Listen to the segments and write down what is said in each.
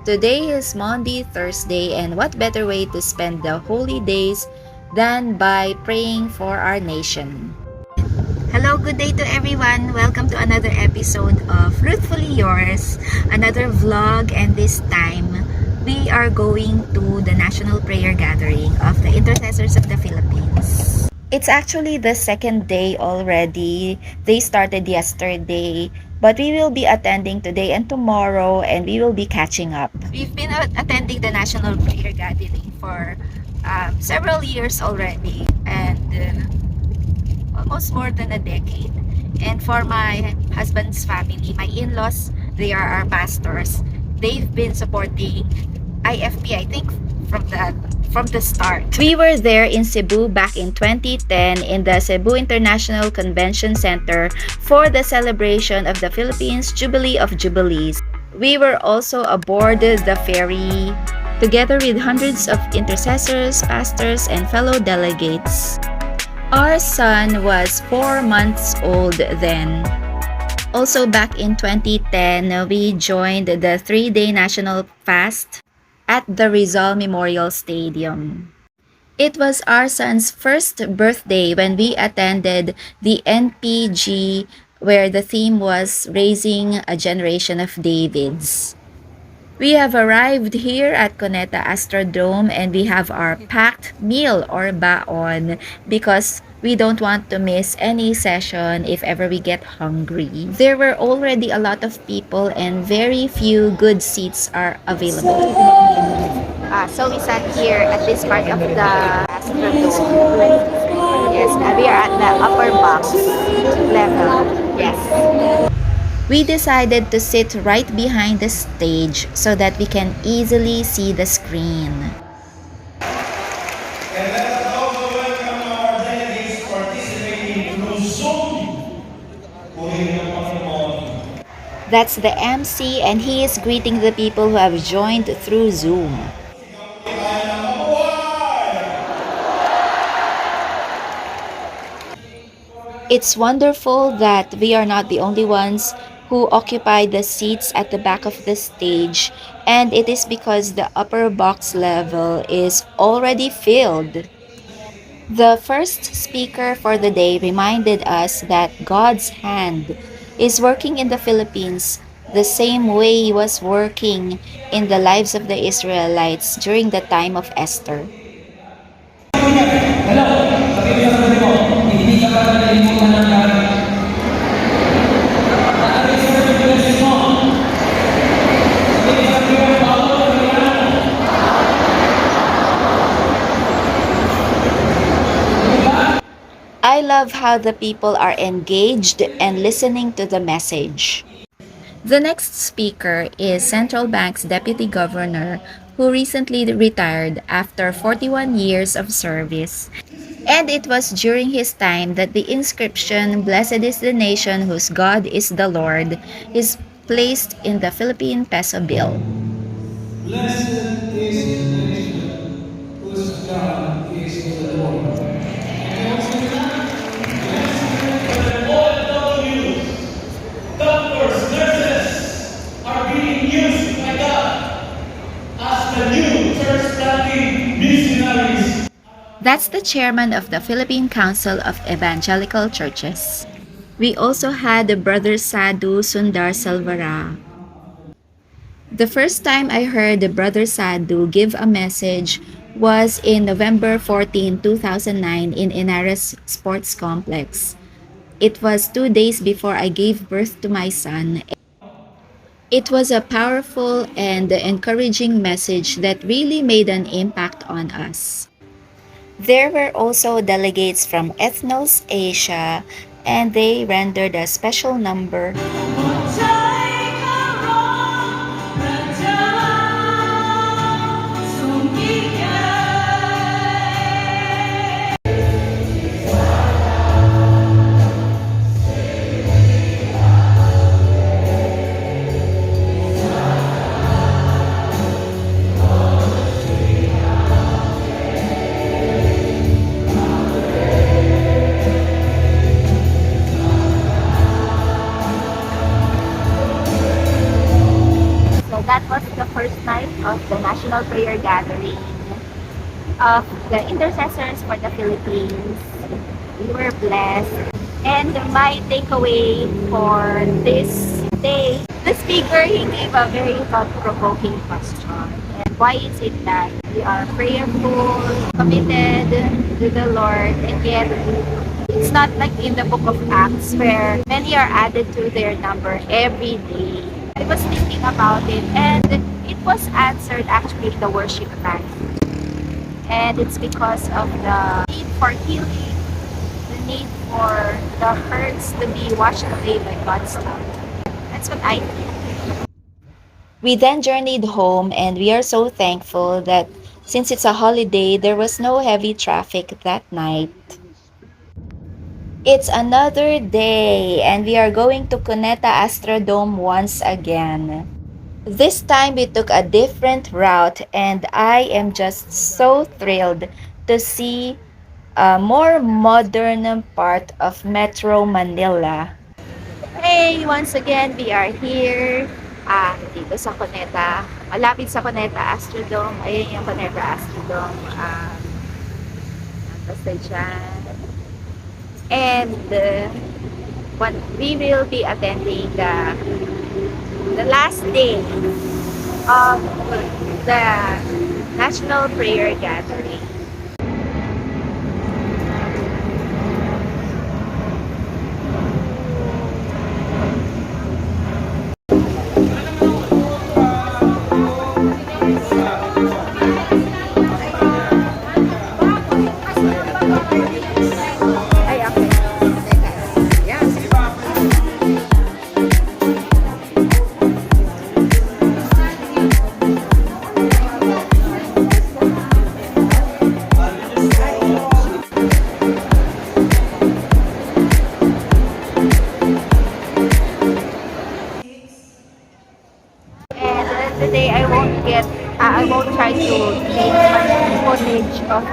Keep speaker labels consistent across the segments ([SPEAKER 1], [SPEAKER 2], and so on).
[SPEAKER 1] Today is Maundy Thursday, and what better way to spend the holy days than by praying for our nation? Hello, good day to everyone. Welcome to another episode of Fruitfully Yours, another vlog, and this time we are going to the National Prayer Gathering of the Intercessors of the Philippines. It's actually the second day already. They started yesterday, but we will be attending today and tomorrow, and we will be catching up. We've been attending the National Prayer Gathering for several years already, and almost more than a decade. And for my husband's family, my in-laws, they are our pastors. They've been supporting IFP, I think, from the start. We were there in Cebu back in 2010 in the Cebu International Convention Center for the celebration of the Philippines Jubilee of Jubilees. We were also aboard the ferry together with hundreds of intercessors, pastors, and fellow delegates. Our son was 4 months old then. Also back in 2010, we joined the 3-day national fast at the Rizal Memorial Stadium. It was our son's first birthday when we attended the NPG, where the theme was Raising a Generation of Davids. We have arrived here at Cuneta Astrodome, and we have our packed meal or baon because we don't want to miss any session if ever we get hungry. There were already a lot of people and very few good seats are available. So we sat here at this part of the Astrodome. Yes, we are at the upper box level. Yes. We decided to sit right behind the stage so that we can easily see the screen.
[SPEAKER 2] And let us also welcome our delegates participating through Zoom.
[SPEAKER 1] That's the MC, and he is greeting the people who have joined through Zoom. It's wonderful that we are not the only ones who occupy the seats at the back of the stage, and it is because the upper box level is already filled. The first speaker for the day reminded us that God's hand is working in the Philippines the same way He was working in the lives of the Israelites during the time of Esther. I love how the people are engaged and listening to the message. The next speaker is Central Bank's Deputy Governor, who recently retired after 41 years of service. And it was during his time that the inscription, "Blessed is the nation whose God is the Lord," is placed in the Philippine peso bill.
[SPEAKER 2] Blessed is the nation whose God is the Lord. Doctors, nurses are being used by God as the new church planting missionaries.
[SPEAKER 1] That's the chairman of the Philippine Council of Evangelical Churches. We also had Brother Sadhu Sundar Salvara. The first time I heard Brother Sadhu give a message was in November 14, 2009 in Inares Sports Complex. It was 2 days before I gave birth to my son. It was a powerful and encouraging message that really made an impact on us. There were also delegates from Ethnos Asia, and they rendered a special number. first night of the National Prayer Gathering of the intercessors for the Philippines. We were blessed. And my takeaway for this day, the speaker, he gave a very thought-provoking question. And why is it that we are prayerful, committed to the Lord, and yet it's not like in the book of Acts where many are added to their number every day. I was thinking about it, and it was answered actually in the worship time. And it's because of the need for healing, the need for the hurts to be washed away by God's love. That's what I think. We then journeyed home, and we are so thankful that since it's a holiday, there was no heavy traffic that night. It's another day, and we are going to Cuneta Astrodome once again. This time we took a different route, and I am just so thrilled to see a more modern part of Metro Manila. Hey, once again, we are here dito sa Cuneta. Malapit sa Cuneta Astrodome. Ayan yung Cuneta Astrodome. Basta dyan. And we will be attending the last day of the National Prayer Gathering. Ay, okay. Today I won't try to take footage of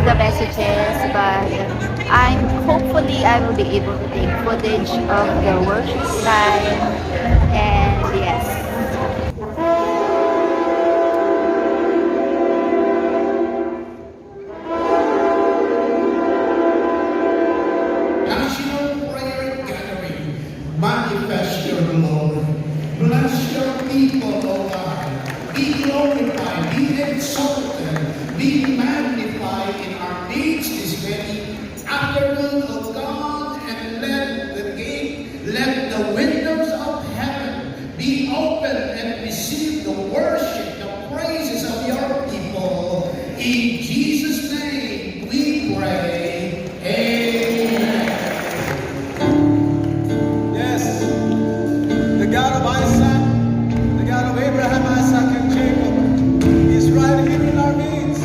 [SPEAKER 1] the messages, but hopefully I will be able to take footage of the worship time, and yes.
[SPEAKER 2] National Prayer Gathering, manifest your glory. Bless your people, O God. Be glorified, be exalted, be magnified in our midst this very afternoon, O God, and let the windows of heaven be open and receive the worship, the praises of your people. In Jesus' name we pray. Amen.
[SPEAKER 3] Yes, the God of Isaac, the God of Abraham, Isaac, and Jacob is right here in our midst.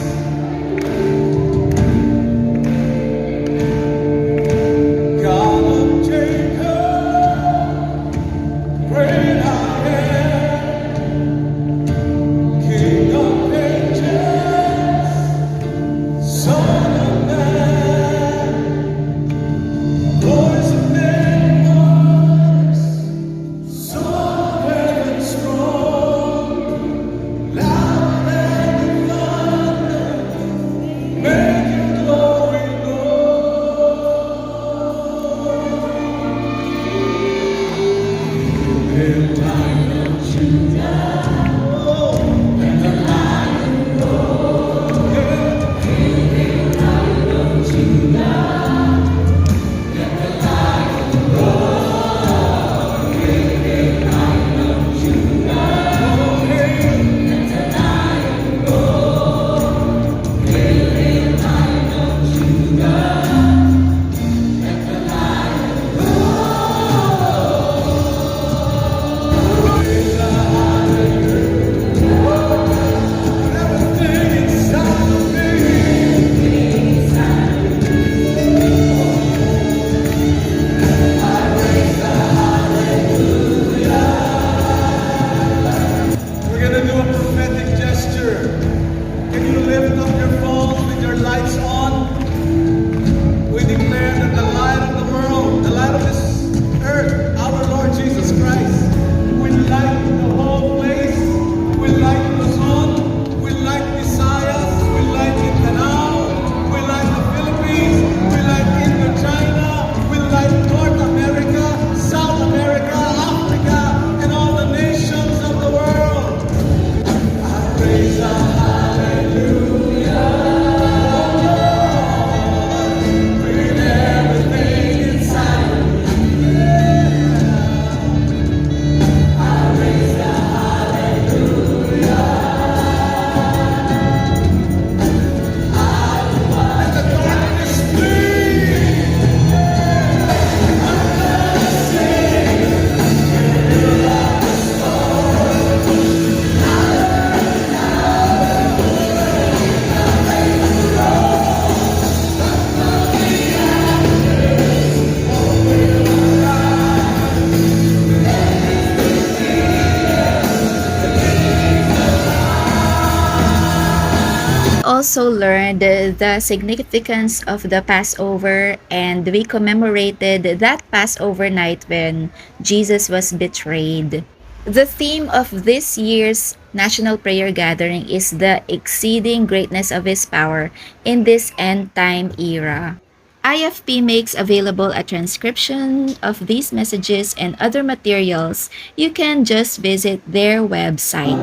[SPEAKER 1] also learned the significance of the Passover, and we commemorated that Passover night when Jesus was betrayed. The theme of this year's National Prayer Gathering is the exceeding greatness of His power in this end time era. IFP makes available a transcription of these messages and other materials. You can just visit their website.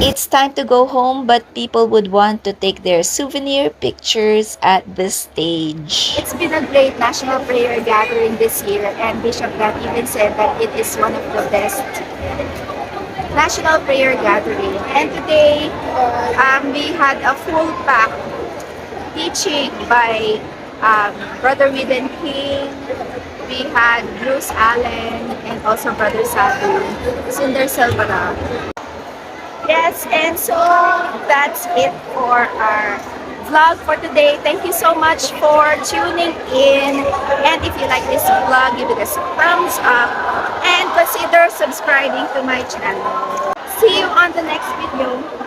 [SPEAKER 1] It's time to go home, but people would want to take their souvenir pictures at the stage. It's been a great National Prayer Gathering this year, and Bishop Gat even said that it is one of the best National Prayer Gathering. And today, we had a full pack teaching by Brother Widen King. We had Bruce Allen and also Brother Sabu, Sundar Selvara. Yes, and so that's it for our vlog for today. Thank you so much for tuning in. And if you like this vlog, give it a thumbs up and consider subscribing to my channel. See you on the next video.